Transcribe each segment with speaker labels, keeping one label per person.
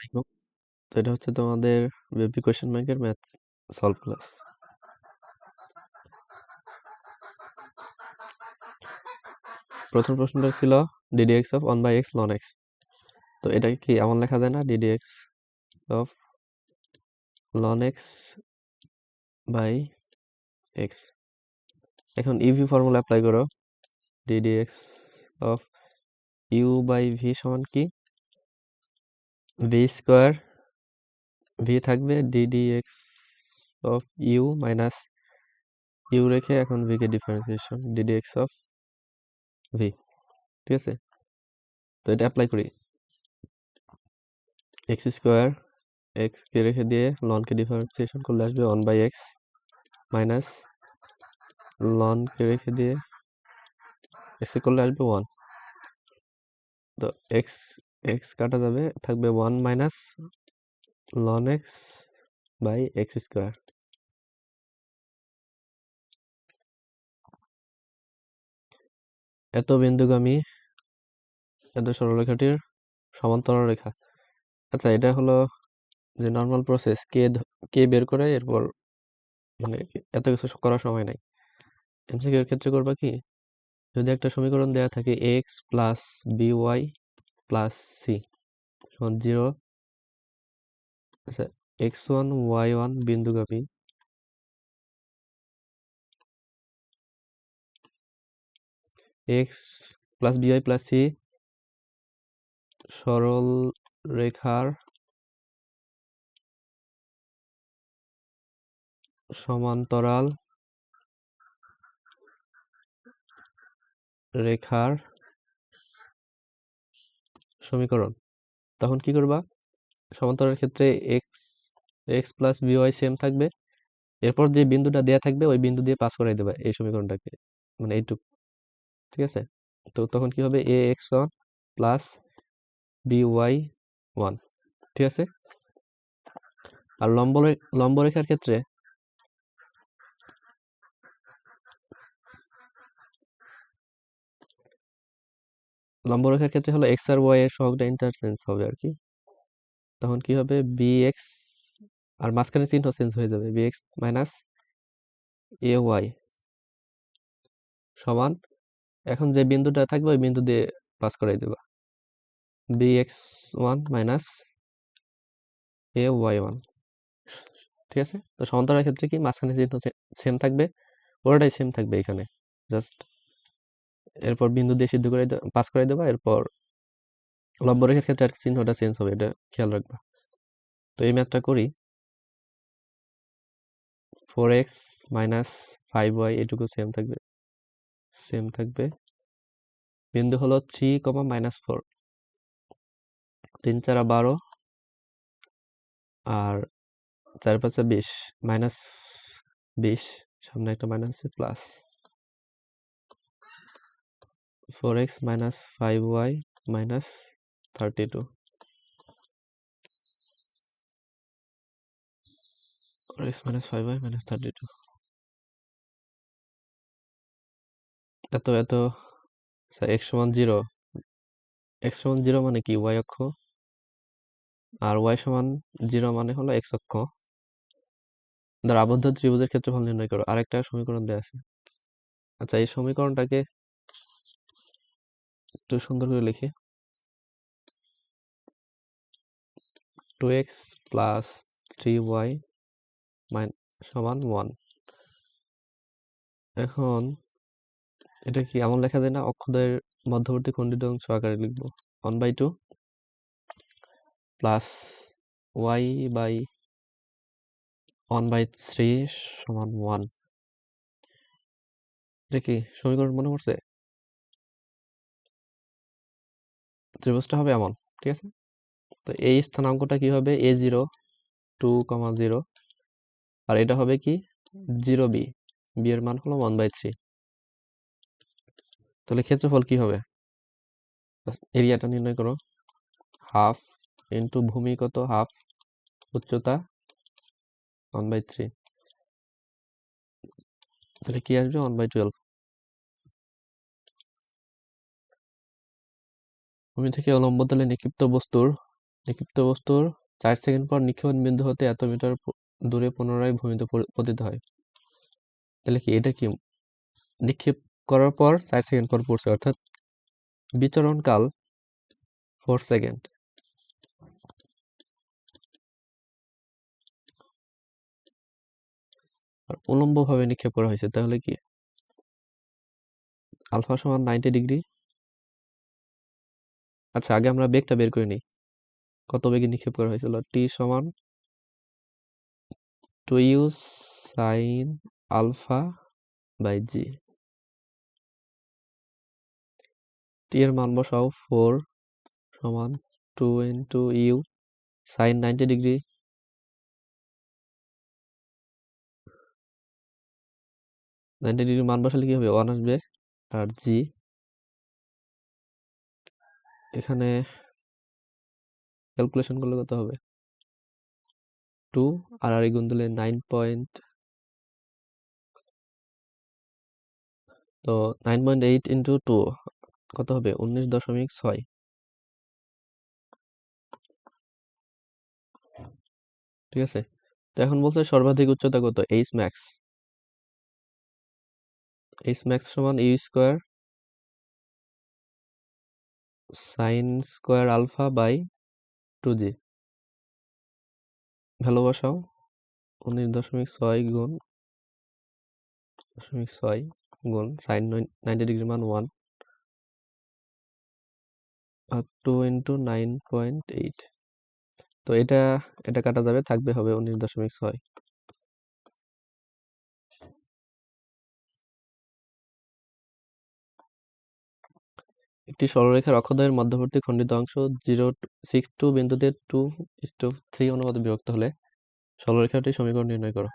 Speaker 1: যাই হোক, তো এটা হচ্ছে তোমাদের বেবি কোয়েশ্চেন ব্যাংকের ম্যাথ সলভ ক্লাস। প্রথম প্রশ্নটা ছিল ddx of 1/x ln x। তো এটাকে কি এমন লেখা যায় না, ddx of ln x by x। এখন ইভি ফর্মুলা অ্যাপ্লাই করো, ddx of u by v সমান কি, v স্কোয়ার, v থাকবে ddx of u minus u রেখে এখন v কে ডিফারেন্সিয়েশন ddx অফ v। ঠিক আছে, তো এটা অ্যাপ্লাই করি। x স্কোয়ার, x কে রেখে দিয়ে লন কে ডিফারেন্সিয়েশন করলে আসবে 1/x মাইনাস লন কে রেখে দিয়ে x করলে আসবে 1। তো x x কাটা যাবে, থাকবে 1 minus ln x by x square. এত বিন্দুগামী এত সরলরেখাটির সমান্তরাল রেখা। আচ্ছা, এটা হলো যে নর্মাল প্রসেস, কে বের করে এরপর মানে এত কিছু করার সময় নাই। এমসিকিউ এর ক্ষেত্রে করবা কি, যদি একটা সমীকরণ দেয়া থাকে x plus by plus c সমান 0, আচ্ছা x1 y1 বিন্দুগামী x plus by plus c সরল রেখার সমান্তরাল রেখার সমীকরণ। তখন কি করবা, সমান্তরালের ক্ষেত্রে x প্লাস by সেম থাকবে, এরপর যে বিন্দুটা দেয়া থাকবে ওই বিন্দু দিয়ে পাস করাই দেবা এই সমীকরণটাকে, মানে এইটুক। ঠিক আছে, তো তখন কি হবে, ax1 প্লাস by1। ঠিক আছে, আর লম্ব রেখার ক্ষেত্রে হলো x আর y এর সহগটা ইন্টারচেঞ্জ হবে আর কি। তখন কি হবে, bx আর মাঝখানে চিহ্ন চেঞ্জ হয়ে যাবে, bx মাইনাস ay সমান, এখন যে বিন্দুটা থাকবে ওই বিন্দু দিয়ে পাস করাই দেবা, bx1 মাইনাস ay1। ঠিক আছে, তো সমান্তরালের ক্ষেত্রে কি মাঝখানে চিহ্ন সেম থাকবে, পুরোটাই সেম থাকবে এখানে, জাস্ট এরপর বিন্দু দিয়ে সিদ্ধ করে পাস করে দেবা, এরপর লম্ব রেখার ক্ষেত্রে আর চিহ্নটা চেঞ্জ হবে, এটা খেয়াল রাখবা। তো এই ম্যাথটা করি, 4x মাইনাস 5y এটুকু সেম থাকবে, বিন্দু হলো 3, মাইনাস 4, 3 4 12 আর 4 5 20, মাইনাস 20, সামনে একটা মাইনাস আছে, plus 4x minus 5y minus 32, 4x minus 5y minus 32। এত x সমান 0, x সমান 0 মানে কি, y অক্ষ, আর y সমান 0 মানে হলো x অক্ষ। ধর আবদ্ধ ত্রিভুজের ক্ষেত্রফল নির্ণয় করো, আরেকটা সমীকরণ দেওয়া আছে। আচ্ছা, এই সমীকরণটাকে একটু সুন্দর করে লিখি, 2x প্লাস 3y সমান 1। এখন এটা কি এমন লেখা যায় না, অক্ষদ্বয়ের মধ্যবর্তী খণ্ডিত অংশ আকারে লিখবো, 1/2 প্লাস y বাই 1/3 সমান 1। এটা কি সমীকরণ মনে পড়ছে? ত্রিভুজটা হবে এমন, ঠিক আছে। তো এই স্থানাঙ্কটা কি হবে, a0 2, 0, আর এটা হবে কি 0b, b এর মান হলো 1/3। তাহলে ক্ষেত্রফল কি হবে, এরিয়াটা নির্ণয় করো, হাফ ইন্টু ভূমি কত হাফ, উচ্চতা 1/3, তাহলে কি আসবে 1/12। ভূমি থেকে উলম্ব তলে নিক্ষিপ্ত বস্তুর নিক্ষিপ্ত বস্তুর 4 সেকেন্ড পর নিক্ষেপণ বিন্দু হতে এত মিটার দূরে পুনরায় ভূমিতে পতিত হয়। তাহলে কি এটা কি নিক্ষেপ করার পর 4 সেকেন্ড পর পড়ছে, অর্থাৎ বিচরণ কাল 4 সেকেন্ড। আর উলম্ব ভাবে নিক্ষেপ করা হয়েছে, তাহলে কি আলফা সমান 90 ডিগ্রি। আচ্ছা, আগে আমরা বেগটা বের করে নিই, কত বেগে নিক্ষেপ করা হয়েছিল। টি সমান 2u sin alpha by g. T এর মান বসাও, 4 সমান 2 into u sine 90 degree, 90 degree মান বসালে কি হবে, 1 আসবে। আর জি এখানে ক্যালকুলেশন করলে কত হবে, 2 আর গুণ দিলে 9 পয়েন্ট, তো 9.8 ইন্টু 2 কত হবে, 19.6। ঠিক আছে, তো এখন বলছে সর্বাধিক উচ্চতা কত, এইচ ম্যাক্স। এইচ ম্যাক্স সমান u square sine square alpha by 2জি। ভ্যালু বসাও, 19.6 গুণ 0.6 গুণ সাইন 90 ডিগ্রি মান 1 আর 2 ইন্টু 9.8। তো এটা এটা কাটা যাবে, থাকবে হবে 19.6। একটি সরলরেখার অক্ষদ্বয়ের মধ্যবর্তী খণ্ডিত অংশ 0.62 বিন্দুতে 2:3 অনুপাতে বিভক্ত হলে সরলরেখাটির সমীকরণ নির্ণয় করো।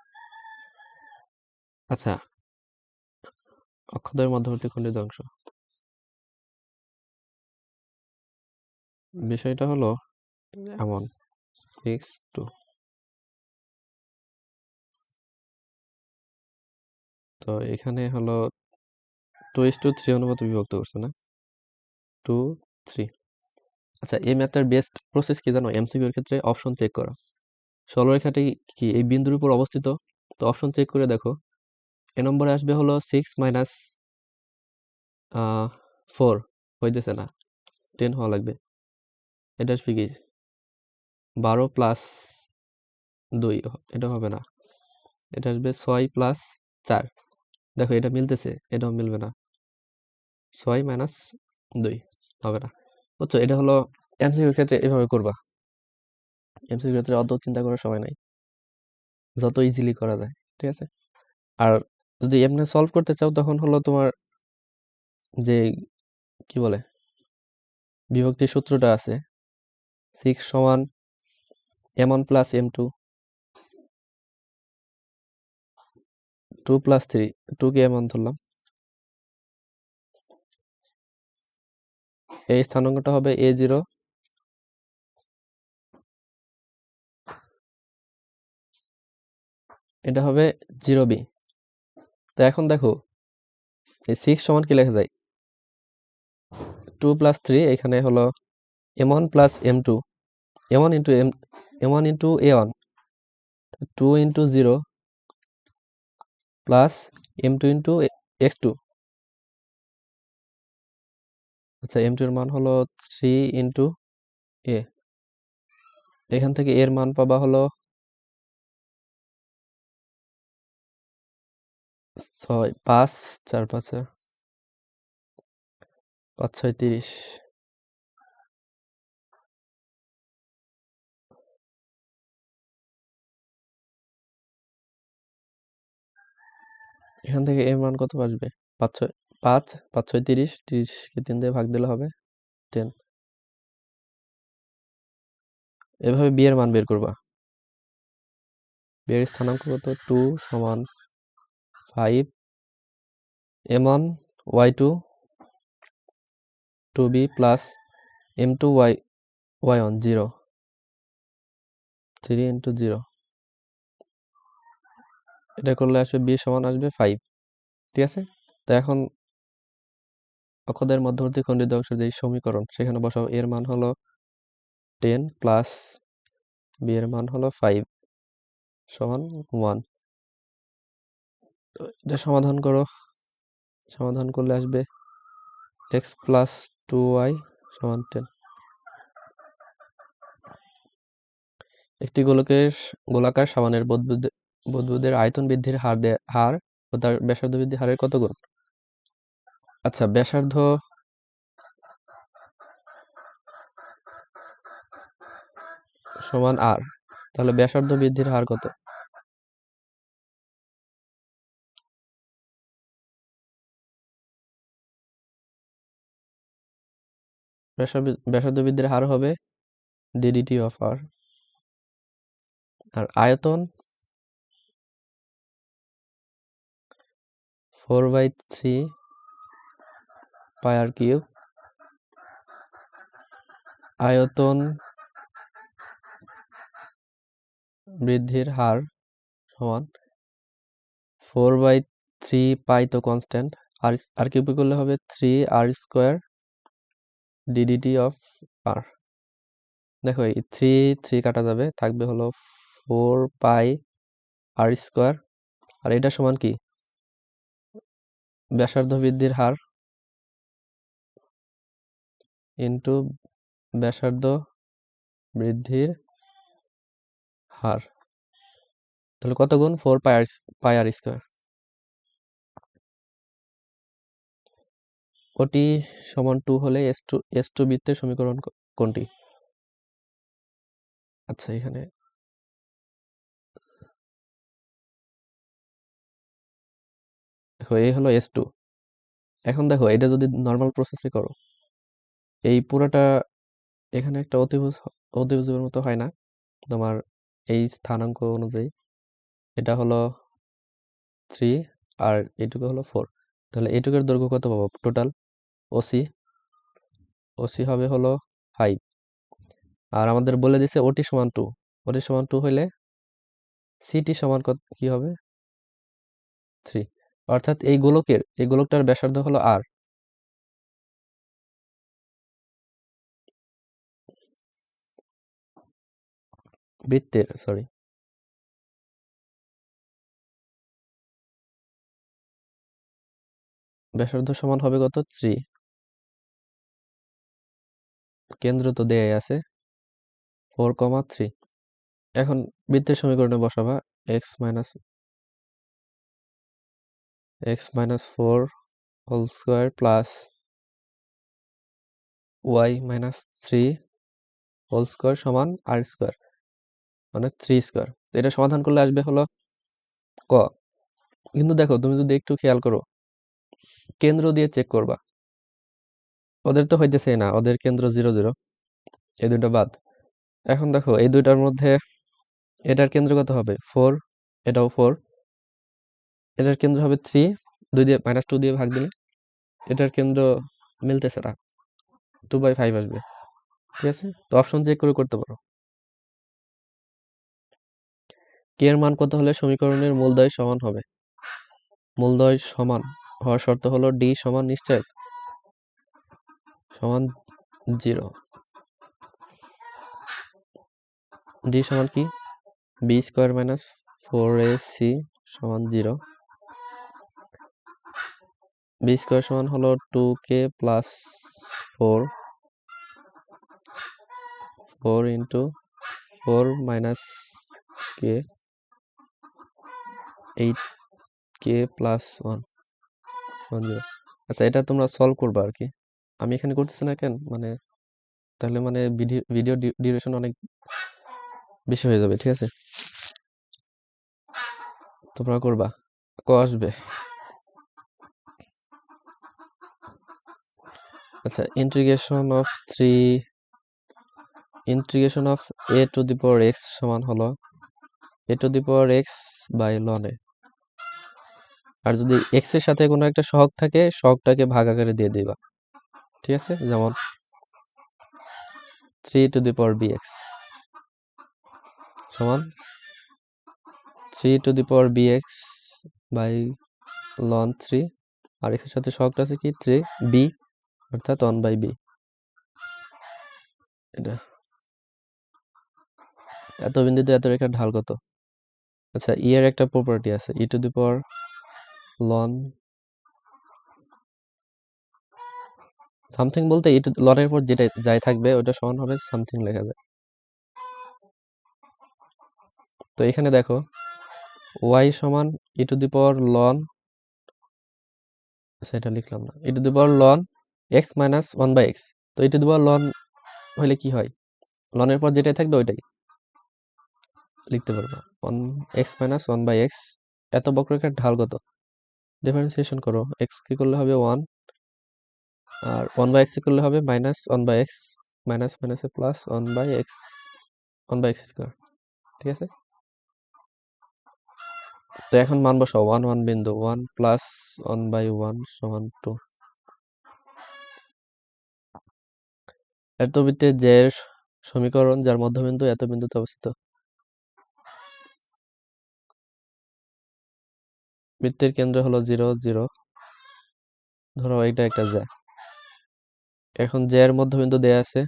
Speaker 1: আচ্ছা, অক্ষদ্বয়ের মধ্যবর্তী খণ্ডিত অংশ, বিষয়টা হলো এমন 6:2, তো এখানে হলো 2:3 অনুপাতে বিভক্ত করছে না, 2:3। আচ্ছা, এই ম্যাথের বেস্ট প্রসেস কি জানো, এমসিকিউ এর ক্ষেত্রে অপশন চেক করা। সরলরেখাটি কি এই বিন্দুর উপর অবস্থিত, তো অপশন চেক করে দেখো, এ নম্বরে আসবে হলো 6 মাইনাস 4, হইতেছে না, 10 হওয়া লাগবে। এটা আসবে কি 12 প্লাস 2, এটা হবে না। এটা আসবে 6 প্লাস 4, দেখো এটা মিলতেছে, এটাও মিলবে না। 6 মাইনাস 2 হবে না, বুঝছো। এটা হলো এমসিকিউর ক্ষেত্রে এভাবে করবা, এমসিকিউর ক্ষেত্রে অত চিন্তা করার সময় নাই, যত ইজিলি করা যায়। ঠিক আছে, আর যদি এমনি সলভ করতে চাও তখন হলো তোমার যে কি বলে বিভক্তির সূত্রটা আছে, 6 সমান m1 প্লাস m2, 2 প্লাস 3, 2 কে m1 ধরলাম, এই স্থানাঙ্কটা হবে a0, এটা হবে 0b। তো এখন দেখো এই 6 সমান কি লেখা যায়, 2 প্লাস 3, এখানে হলো m1 plus m2, m1 into m1 into a1, 2 into 0 plus m2 into x2। আচ্ছা, m2 এর মান হলো 3 ইন্টু a, এখান থেকে এর মান পাবা হলো 6, 5, 4, 5, 5, 6, 30। এখান থেকে এর মান কত আসবে, 5, 6, 5, 5, 6, 30, 30 কে 3 দিয়ে ভাগ দিলে হবে 10। এভাবে বি এর মান বের করবা। বি এর স্থানাঙ্ক কত, 2 সমান 5 m1 y2 2b plus m2 y1 0, 3 into 0, এটা করলে আসবে বি সমান আসবে 5। ঠিক আছে, তো এখন অক্ষদের মধ্যবর্তী খণ্ডিত অংশের যে সমীকরণ সেখানে বসাও, এর মান হলো 10 প্লাস বি এর মান হলো 5 সমান 1। তো এটা সমাধান করো, সমাধান করলে আসবে x প্লাস 2y সমান 10। একটি গোলাকার সাবানের বুদবুদের আয়তন বৃদ্ধির হার ও তার ব্যাসার্ধ বৃদ্ধির হারের কত গুণ? আচ্ছা, ব্যাসার্ধ সমান r, তাহলে ব্যাসার্ধ বৃদ্ধির হার কত? ব্যাসার্ধ বৃদ্ধির হার হবে ddt of r। আর আয়তন 4/3 পাই r কিউব। আয়তন বৃদ্ধির হার সমান 4/3 পাই তো কনস্ট্যান্ট, আর কিউব করলে হবে 3r² ddt of r। দেখো এই 3 কাটা যাবে, থাকবে হলো 4 পাই r²। আর এটা সমান কি? ব্যাসার্ধ বৃদ্ধির হার ইন্টু ব্যাসার্ধ বৃদ্ধির হার, তাহলে কত গুণ? 4 পাই r²। ওটি সমান 2 হলে S2 বৃত্তের সমীকরণ কোনটি? আচ্ছা, এখানে দেখো এই হলো S2। এখন দেখো এটা যদি নর্মাল প্রসেসে করো, এই পুরোটা এখানে একটা অতিভুজের মতো হয় না তোমার এই স্থানাঙ্ক অনুযায়ী? এটা হলো 3 আর এইটুকু হলো 4, তাহলে এইটুকুর দৈর্ঘ্য কত পাবো টোটাল? ওসি হবে হলো 5। আর আমাদের বলে দিছে ওটি সমান 2, ওটি সমান 2 হইলে সিটি সমান কত কি হবে? 3। অর্থাৎ এই গোলকটার ব্যাসার্ধ হলো r। বৃত্তের ব্যাসার্ধ সমান হবে কত? 3। কেন্দ্র তো দেয়াই আছে 4,3। এখন বৃত্তের সমীকরণে বসাবা x minus 4 whole square plus y minus 3 whole square সমান r², মানে 3²। তো এটা সমাধান করলে আসবে হলো ক। কিন্তু দেখো তুমি যদি একটু খেয়াল করো, কেন্দ্র দিয়ে চেক করবা, ওদের তো হইতেছে না, ওদের কেন্দ্র 0 0, এই দুটো বাদ। এখন দেখো এই দুইটার মধ্যে এটার কেন্দ্র কত হবে? 4, এটাও 4, এটার কেন্দ্র হবে 3, 2 দিয়ে -2 দিয়ে ভাগ দিলে এটার কেন্দ্র মিলতেছে না, 2/5 আসবে। ঠিক আছে, তো অপশন চেক করে করতে পারো। কে এর মান কত হলে সমীকরণের মূলদ্বয় সমান হবে? মূলদ্বয় সমান হওয়ার শর্ত হলো ডি সমান নিশ্চয় সমান 0। ডি সমান কি? b² minus 4ac সমান 0। b² সমান হলো 2k plus 4 into 4 minus k 8k plus 1 0। আচ্ছা, এটা তোমরা সলভ করবা আর কি, আমি এখানে করতেছি না কেন, মানে তাহলে মানে ভিডিও ডিউরেশন অনেক বেশি হয়ে যাবে। ঠিক আছে, তোমরা করবা, আসবে। আচ্ছা, integration of a to the power x সমান হলো a to the power x by ln a। আর যদি x এর সাথে কোনো একটা সহগ থাকে, সহগটাকে ভাগ আকারে দিয়ে দিবা। ঠিক আছে, যেমন 3 to the power bx সমান 3 to the power bx by ln 3, R x এর সাথে সহগটা আছে কি 3b, অর্থাৎ 1/b। এটা এত বিন্দুতে এত রেখার ঢাল কত? আচ্ছা, এর একটা প্রপার্টি আছে, e to the power ln something, বলতে ই টু লনের পর যেটা যাই থাকবে ওটা সমান হবে সামথিং লেখা যায়। তো এখানে দেখো ওয়াই সমান ই টু দি পাওয়ার লন, সেটা লিখলাম না, e to the power ln x minus one by x. তো e to the power loan হলে কি হয়, লনের পর যেটাই থাকবে ওইটাই লিখতে পারবো, one x minus one by x. এত বক্ররেখার ঢাল কত? ডিফারেন্সিয়েশন করো, এক্স কি করলে হবে ওয়ান, আর ওয়ান বাই এক্স করলে হবে minus one by x, minus মাইনাসে plus one by x, one by x square. ঠিক আছে, তো এখন মান বসাও, ওয়ান ওয়ান বিন্দু, one plus one by one সমান টু। এত বৃত্তের যে সমীকরণ যার মধ্যবিন্দু এত বিন্দুতে অবস্থিত। বৃত্তের কেন্দ্র হলো 0 0, ধরো এটা একটা জ্যা। এখন জ্যা এর মধ্যবিন্দু দেয়া আছে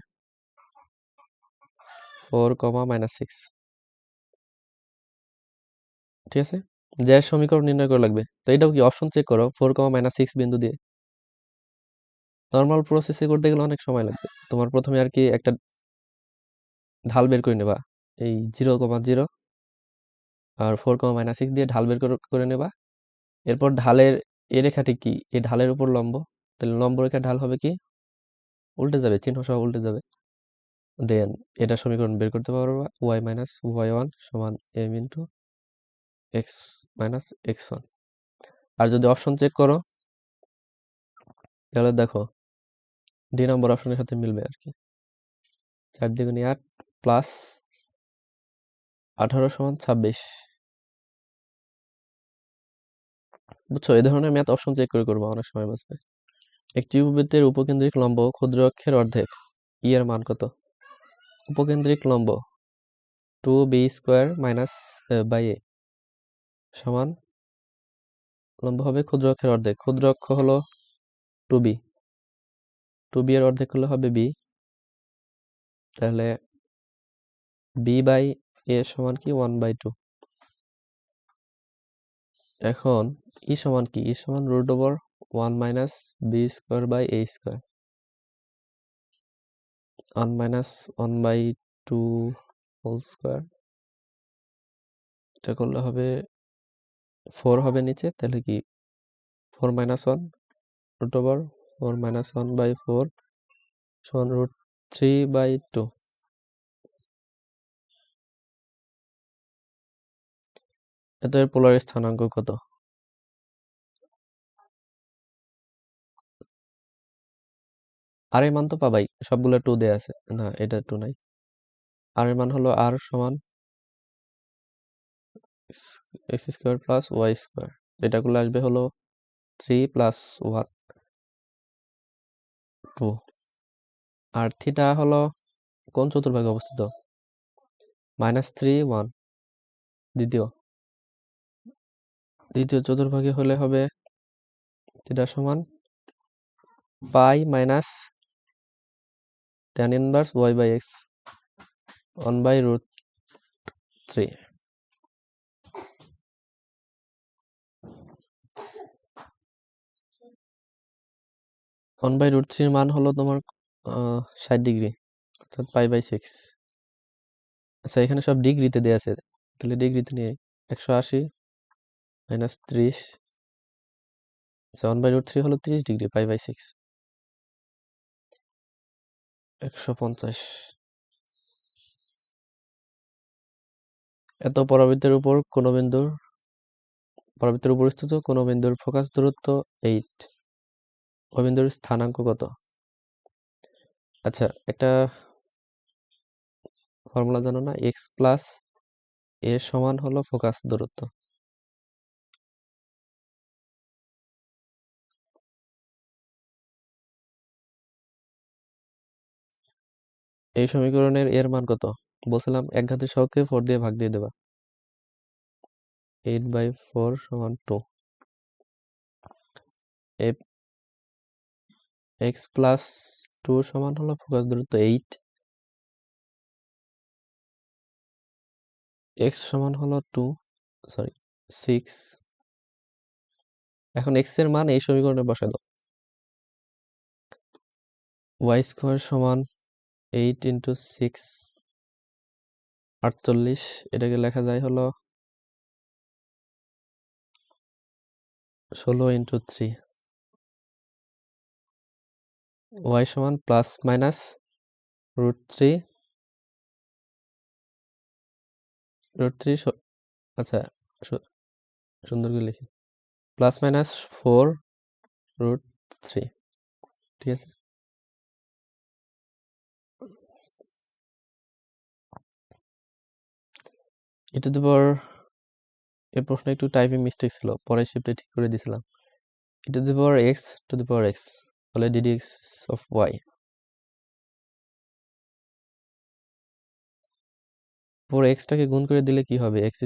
Speaker 1: 4, -6। ঠিক আছে, জ্যা এর সমীকরণ নির্ণয় করা লাগবে। তো এটাও কি, অপশন চেক করো, 4, -6 বিন্দু দিয়ে। নর্মাল প্রসেসে করতে গেলে অনেক সময় লাগবে। তোমার প্রথমে আর কি একটা ঢাল বের করে নেবা, এই 0, 0 আর 4, -6 দিয়ে ঢাল বের করে নেবা। এরপর ঢালের এ রেখাটি কি, এই ঢালের উপর লম্ব, তাহলে লম্ব রেখার ঢাল হবে কি, উল্টে যাবে, চিহ্ন সহ উল্টে যাবে। দেন এটা সমীকরণ বের করতে পারবা, ওয়াই মাইনাস ওয়াই ওয়ান সমান m into x minus x one. আর যদি অপশন চেক করো তাহলে দেখো ডি নম্বর অপশনের সাথে মিলবে আর কি। 4 দুগুণে 8 প্লাস 18 সমান 26। বুঝছো, এই ধরনের ম্যাথ অপশন চেক করে করবো, অনেক সময় বাঁচবে। একটি উপবৃত্তের উপকেন্দ্রিক লম্ব ক্ষুদ্র অক্ষের অর্ধেক, ই এর মান কত? উপকেন্দ্রিক লম্ব 2b² মাইনাস বাই এ সমান, লম্ব হবে ক্ষুদ্র অক্ষের অর্ধেক, ক্ষুদ্র অক্ষ হলো 2b, 2b এর অর্ধেক হলে হবে b, তাহলে b বাই এ সমান কি 1/2। এখন ই সমান কি, ই সমান √1 minus b² by a², 1 minus 1/2 whole square. এটা করলে হবে 4 হবে নিচে, তাহলে কি 4 মাইনাস 1 √4 মাইনাস 1/4 সমান √3/2। এত এর পোলার স্থানাঙ্ক কত? আর এর মান তো পাবাই, সবগুলো 2 দেয়া আছে, না এটা 2 নাই। আর এর মান হলো আর সমান x² প্লাস y², এটা করলে আসবে হলো 3 প্লাস 1 2। আর থিটা হলো কোন চতুর্ভাগে অবস্থিত? -3 1, দ্বিতীয় চতুর্ভাগে হলে হবে থিটা সমান pi minus tan inverse y by x 1/√3। 1/√3 মান হলো তোমার 60 ডিগ্রি, অর্থাৎ π/6। আচ্ছা, এখানে সব ডিগ্রিতে দেয়া আছে, তাহলে ডিগ্রিতে নিয়ে 180 মাইনাস 30, আচ্ছা 1/√3 হলো 30 ডিগ্রি, π/6 150। এত পরাবৃত্তের উপর স্থিত কোন বিন্দুর ফোকাস দূরত্ব 8, ওই বিন্দুর স্থানাঙ্ক কত? আচ্ছা, একটা ফর্মুলা জানো না, x প্লাস এ সমান হলো ফোকাস দূরত্ব। এই সমীকরণের এর মান কত? বলছিলাম এক ঘাতের সহগকে 4 দিয়ে ভাগ দিয়ে দেবা, 8/4 সমান 2। x প্লাস 2 সমান হলো ফোকাস দূরত্ব 8, x সমান হলো 6। এখন x এর মান এই সমীকরণে বসাই দাও। y স্কোয়ার সমান 8 × 6 48, এটাকে লেখা যায় হলো 16 × 3। y সমান প্লাস মাইনাস √3 আচ্ছা সুন্দর করে লিখি, প্লাস মাইনাস 4√3, ঠিক আছে। এই প্রশ্ন একটু টাইপিং মিস্টেক ছিল, পরে শিফটে ঠিক করে দিয়েছিলাম। e⁻x বলে ddx of y। পরে এক্সটাকে গুণ করে দিলে কি হবে, x²।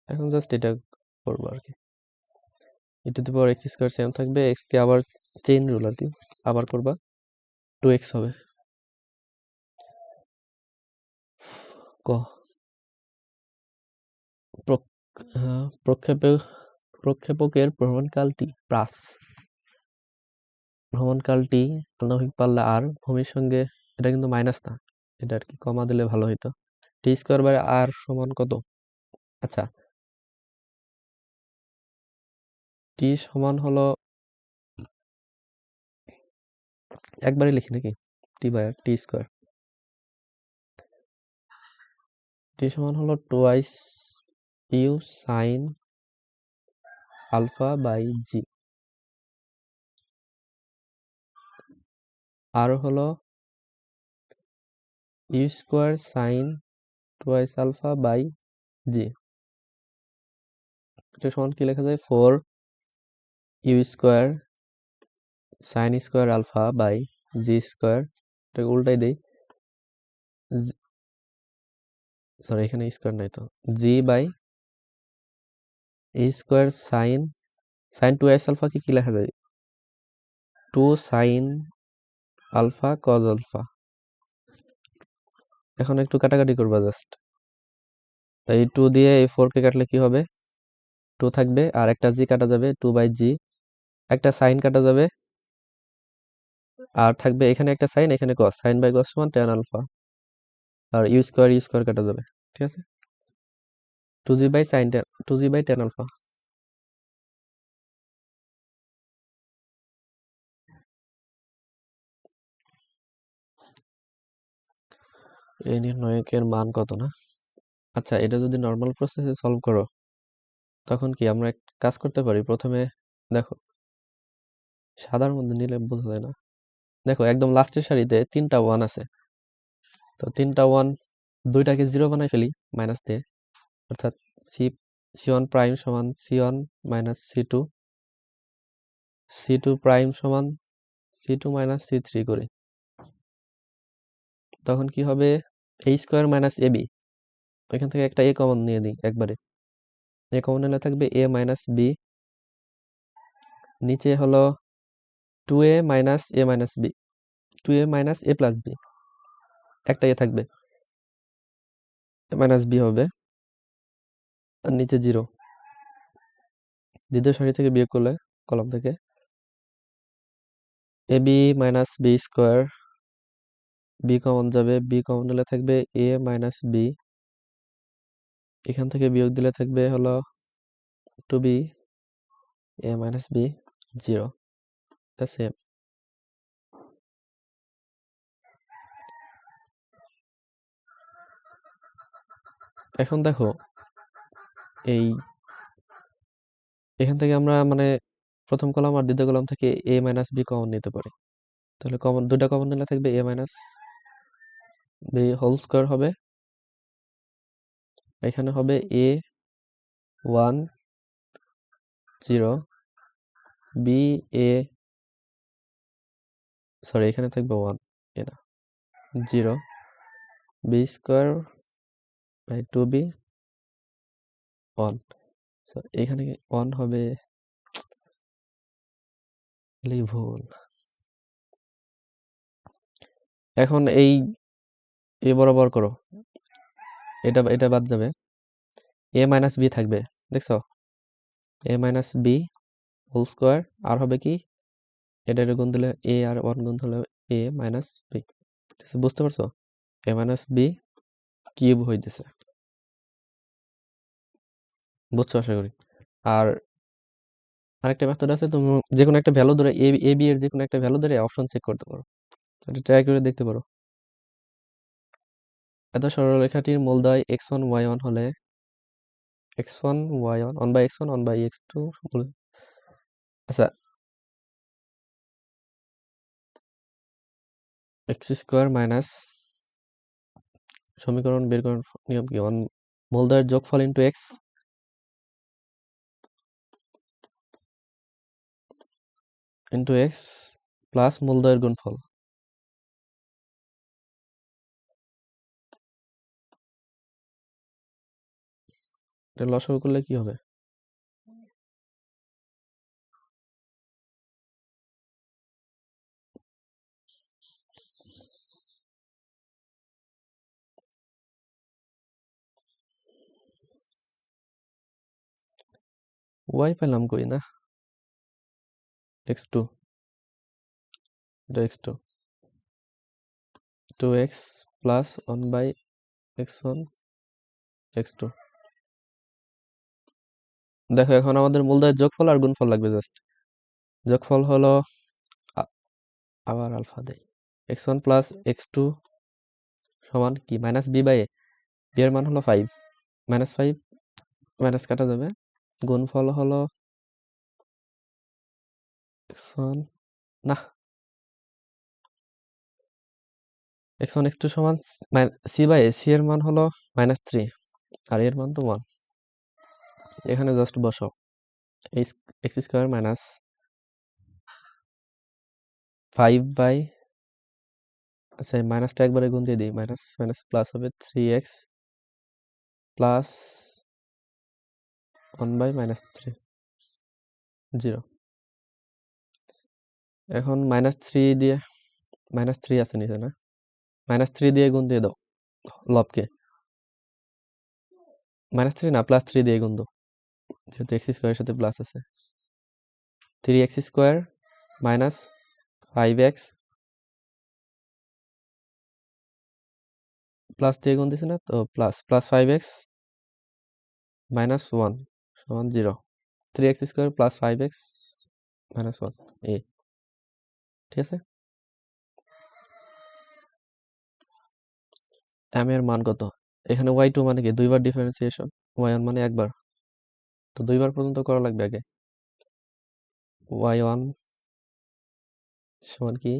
Speaker 1: এখন জাস্ট এটা করবো আর কি, e⁻x² সেম থাকবে, x কে আবার চেইন রুল আর কি, আবার করবা 2x হবে। ক প্রক্ষেপকের ভ্রমণকালটি আণবিক পাল্লা আর ভূমির সঙ্গে, এটা কিন্তু মাইনাস না, এটা আর কি কমা দিলে ভালো হইতো। t²/r সমান কত? আচ্ছা, t সমান হলো, একবারে লিখি নাকি, t/r t², t সমান হলো 2 u sin α/g, আর হলো u² sin 2 α/g, এটা সমান কি লেখা যায়, 4 u² sin² α/g², এটাকে উল্টাই দেই, সরি এখানে স্কোয়ার নাই তো, g/a² sin 2s α কে কি লেখা যায়, 2 sin α cos α। এখন একটু কাটাকাটি করবা জাস্ট, এই 2 দিয়ে এই 4 কে কাটলে কি হবে, 2 থাকবে, আর একটা জি কাটা যাবে, 2/g, একটা সাইন কাটা যাবে, আর থাকবে এখানে একটা সাইন, এখানে cos, sin/cos সমান tan α, আর u² কাটা যাবে, ঠিক আছে, 2g/tan α। এই নির্ণয়কের মান কত না। আচ্ছা, এটা যদি নর্মাল প্রসেসে সলভ করো, তখন কি আমরা এক কাজ করতে পারি, প্রথমে দেখো সাদার মধ্যে নিলে বোঝা যায় না, দেখো একদম লাস্টের সারিতে 3টা 1 আছে, তো 3টা 1 দুইটাকে 0 বানাই ফেলি মাইনাস দিয়ে, অর্থাৎ c1 প্রাইম সমান c1 মাইনাস c2 প্রাইম সমান c2 মাইনাস c3 করে, তখন কি হবে, a² মাইনাস ab, ওইখান থেকে একটা a কমন নিয়ে দিই একবারে, a কমন নিলে থাকবে a মাইনাস b, নিচে হলো 2a minus a minus b, 2a minus a plus b, একটা এ থাকবে, a মাইনাস b হবে, আর নিচে 0, দ্বিতীয় সারি থেকে বিয়োগ করলে কলম থেকে ab minus b², b common যাবে, b কমন নিলে থাকবে a মাইনাস b, এখান থেকে বিয়োগ দিলে থাকবে হলো 2b a minus b 0, same. এখন দেখো এখান থেকে আমরা মানে প্রথম কলাম আর দ্বিতীয় কলাম থেকে a মাইনাস b কমন নিতে পারি, তাহলে দুটা কমন নিলে থাকবে a minus b whole square হবে, এখানে হবে a1 0 b a, সরি এখানে থাকবে 1, এটা 0 b²/2b 1, এখানে 1 হবে, ভুল। এখন এই বরাবর করো, এটা বাদ যাবে, a মাইনাস বি থাকবে, দেখছো, a minus b whole square, আর হবে কি, এটা গুণ দিলে a আর 1 গুণ হলে a মাইনাস বি, বুঝতে পারছো, a মাইনাস বি কিউব হইতেছে, বুঝছো আশা করি। আর আরেকটা মেথড আছে, তুমি যে কোনো একটা ভ্যালু ধরে এ বি এর যে কোনো একটা ভ্যালু ধরে অপশন চেক করতে পারো, এটা ট্রাই করে দেখতে পারো। এত সরলরেখাটির মূলদয় x1 y1 হলে x1 y1 1 by x1 1 by x2, আচ্ছা x স্কোয়ার মাইনাস, সমীকরণ বের করার নিয়ম কি, মূলদয়ের যোগফল ইন্টু x প্লাস মূলদয়ের গুণফল, এটা লসাগু করলে কি হবে, y পেলাম কই না, x2, এটা x2, 2x plus 1 by x1 x2। দেখো এখন আমাদের মূলদয়ের যোগফল আর গুণফল লাগবে, জাস্ট যোগফল হলো আবার আলফা দেই, x1 প্লাস x2 সমান কি minus b by a, b এর মান হলো 5, মাইনাস 5 মাইনাস কাটা যাবে, গুণফল হলো x1 না x1 x2 সমান সি বাই এ, সি এর মান হলো -3 আর এর মান তো 1, এখানে জাস্ট বসাও x স্কোয়ার মাইনাস 5 বাই, আচ্ছা মাইনাসটা একবারে গুণ দিয়ে দিই, মাইনাস মাইনাস প্লাস হবে 3x প্লাস 1 বাই -3 0। এখন -3 দিয়ে, -3 আছে নিচে না, -3 দিয়ে গুণ দিয়ে দাও লবকে, -3 না +3 দিয়ে গুণ দাও, যেহেতু x স্কোয়ারের সাথে প্লাস আছে, 3x square minus 5x plus দিয়ে গুণ দিছে না, তো প্লাস 5x মাইনাস 1 সমান 0, 3x square plus 5x minus 1 এ, ঠিক আছে। m এর মান কত, এখানে y2 মানে কি দুইবার ডিফারেন্সিয়েশন, y1 মানে একবার, তো দুইবার পর্যন্ত করা লাগবে আগে, y1 সমান কি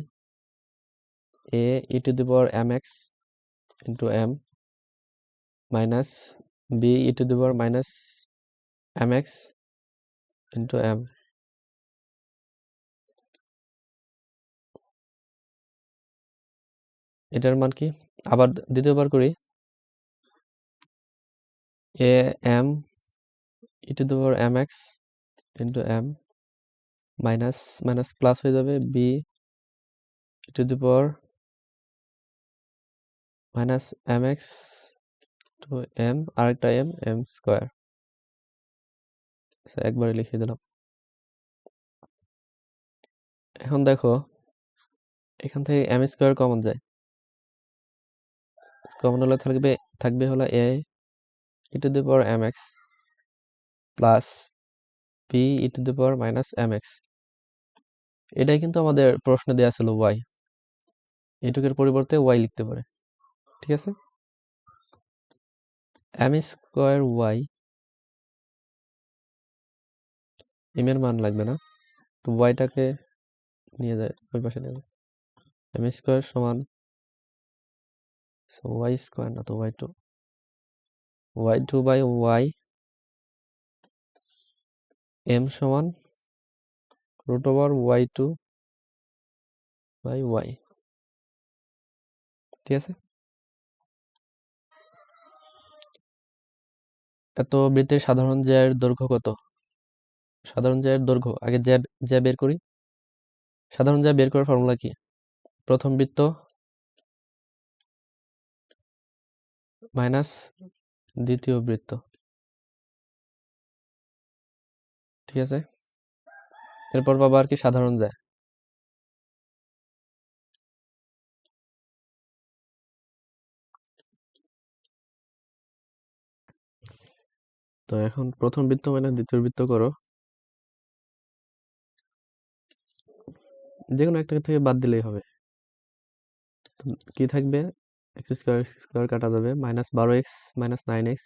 Speaker 1: a e to the power mx into m minus b e to the power minus mx into m, এটার মান কি, আবার দ্বিতীয়বার করি, a m e to the power mx into m minus minus plus হয়ে যাবে b e to the power minus mx to m, আরেকটা m square, একবারে লিখে দিলাম। এখন দেখো এখান থেকে m স্কোয়ার কমন যায়, কমন হলে থাকবে হলো a e to the power mx plus b e to the power minus mx, এটাই কিন্তু আমাদের প্রশ্নে দেওয়া ছিল y, এটুকের পরিবর্তে y লিখতে পারে, ঠিক আছে, m স্কোয়ার y, m এর মান লাগবে না, তো yটাকে নিয়ে যায় ওই পাশে নিয়ে যায়, m স্কোয়ার সমান y স্কোয়ার না তো y2 বাই y, m সমান root over y2 by y, ঠিক আছে। এত বৃত্তের সাধারণ জ্যায়ের দৈর্ঘ্য কত, সাধারণ জ্যায়ের দৈর্ঘ্য আগে জ্যা বের করি, সাধারণ জ্যা বের করার ফর্মুলা কি, প্রথম বৃত্ত মাইনাস দ্বিতীয় বৃত্ত, ঠিক আছে। এরপর পাবো আর কি সাধারণ জ্যা। তো এখন প্রথম বৃত্ত মাইনাস দ্বিতীয় বৃত্ত করো, যে কোনো একটা থেকে বাদ দিলেই হবে। তো কি থাকবে, এক্স স্কোয়ার কাটা যাবে, minus 12x minus 9x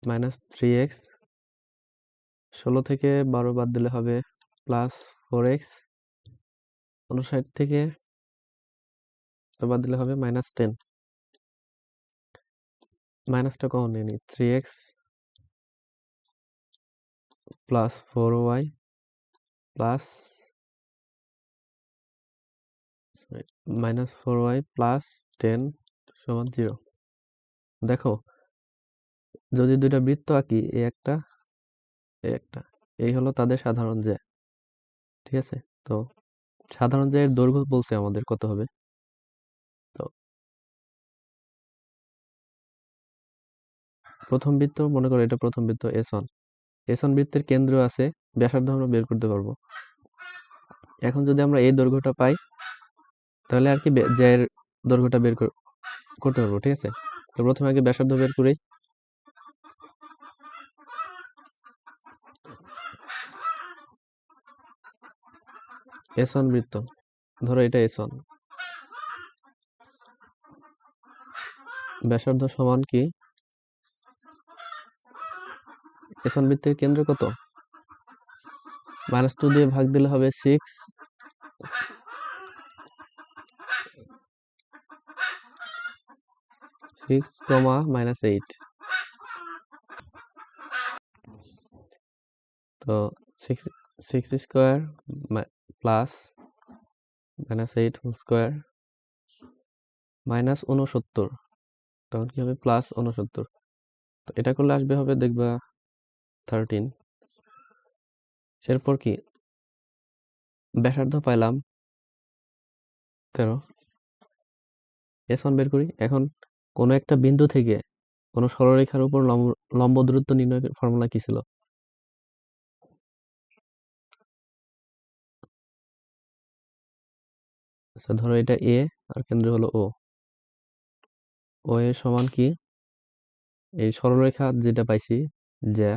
Speaker 1: minus 3x, 16 থেকে 12 বাদ দিলে হবে প্লাস 4x, 59 থেকে তো বাদ দিলে হবে মাইনাস 10, মাইনাসটা কখন নিয়ে নিই, 3x plus 4y plus minus 4y plus 10 সমান 0। দেখো যদি দুইটা বৃত্ত আঁকি, এই একটা এই একটা, এই হলো তাদের সাধারণ জ্যা, ঠিক আছে। তো সাধারণ জ্যায়ের দৈর্ঘ্য বলছে আমাদের কত হবে। তো প্রথম বৃত্ত মনে করো এটা প্রথম বৃত্ত S1, S1 বৃত্তের কেন্দ্র আছে, ব্যাসার্ধ আমরা বের করতে পারবো। এখন যদি আমরা এই দৈর্ঘ্যটা পাই তাহলে আর কি জ্যায়ের দৈর্ঘ্যটা বের করতে পারবো, ঠিক আছে। তো প্রথমে আগে ব্যাসার্ধ বের করি। S1 বৃত্ত, ধরো এটা S1, ব্যাসার্ধ সমান কি, S1 বৃত্তের কেন্দ্র কত, -2 দিয়ে ভাগ দিলে হবে 6, 6, তো 6 square plus -8 whole square minus 69, তখন কি হবে প্লাস 69। তো এটা করলে আসবে হবে দেখবা 13। এরপর কি ব্যাসার্ধ পাইলাম 13, S1 বের করি। এখন কোন একটা বিন্দু থেকে কোন সরলরেখার উপর লম্ব দূরত্ব নির্ণয়ের ফর্মুলা কি ছিল, আচ্ছা ধরো এটা A আর কেন্দ্র হলো O, ও এর সমান কি, এই সরলরেখা যেটা পাইছি যে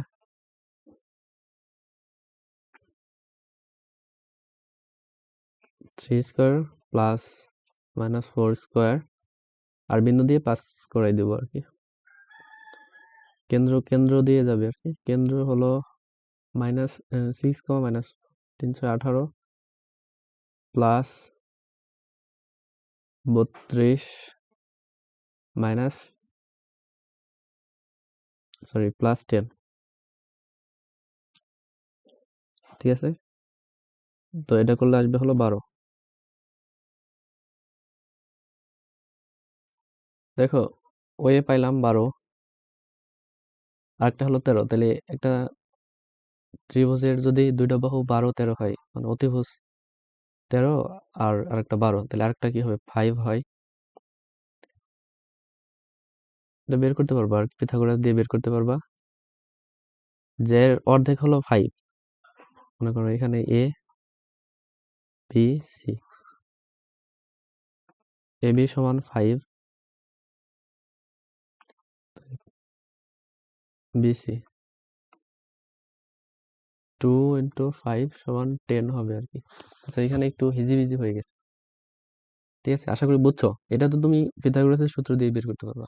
Speaker 1: 3 স্কোয়ার প্লাস -4 স্কোয়ার, আর বিন্দু দিয়ে 5 করাই দেবো আর কি। কেন্দ্র দিয়ে যাবে আর কি, কেন্দ্র হলো -6, -318 প্লাস 32 প্লাস 10, ঠিক আছে। তো এটা করলে আসবে হলো 12। দেখো ওয়ে পাইলাম 12, আরেকটা হলো 13, তাহলে একটা ত্রিভুজের যদি দুইটা বাহু 12, 13 হয়, মানে অতিভুজ 13 আর আরেকটা 12, তাহলে আরেকটা কি হবে 5 হয়। এটা বের করতে পারবা, আর পিথাগোরাস দিয়ে বের করতে পারবা, যে এর অর্ধেক হলো 5। মনে করো এখানে A B C, A B সমান 5, বিসি 2 × 5 সমান 10 হবে আর কি। আচ্ছা এখানে একটু হিজিবিজি হয়ে গেছে, ঠিক আছে। আশা করি বুঝছো, এটা তো তুমি পিথাগোরাসের সূত্র দিয়ে বের করতে পারবা,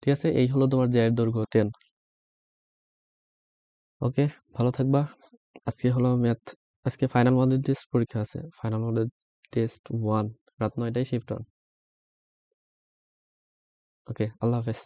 Speaker 1: ঠিক আছে। এই হলো তোমার জ্যায়ের দৈর্ঘ্য 10। ওকে, ভালো থাকবা। আজকে হলো ম্যাথ, আজকে ফাইনাল মডেল টেস্ট পরীক্ষা আছে, ফাইনাল মডেল টেস্ট 1, রাত 9টায় শিফট অন। ওকে, আল্লাহ হাফেজ।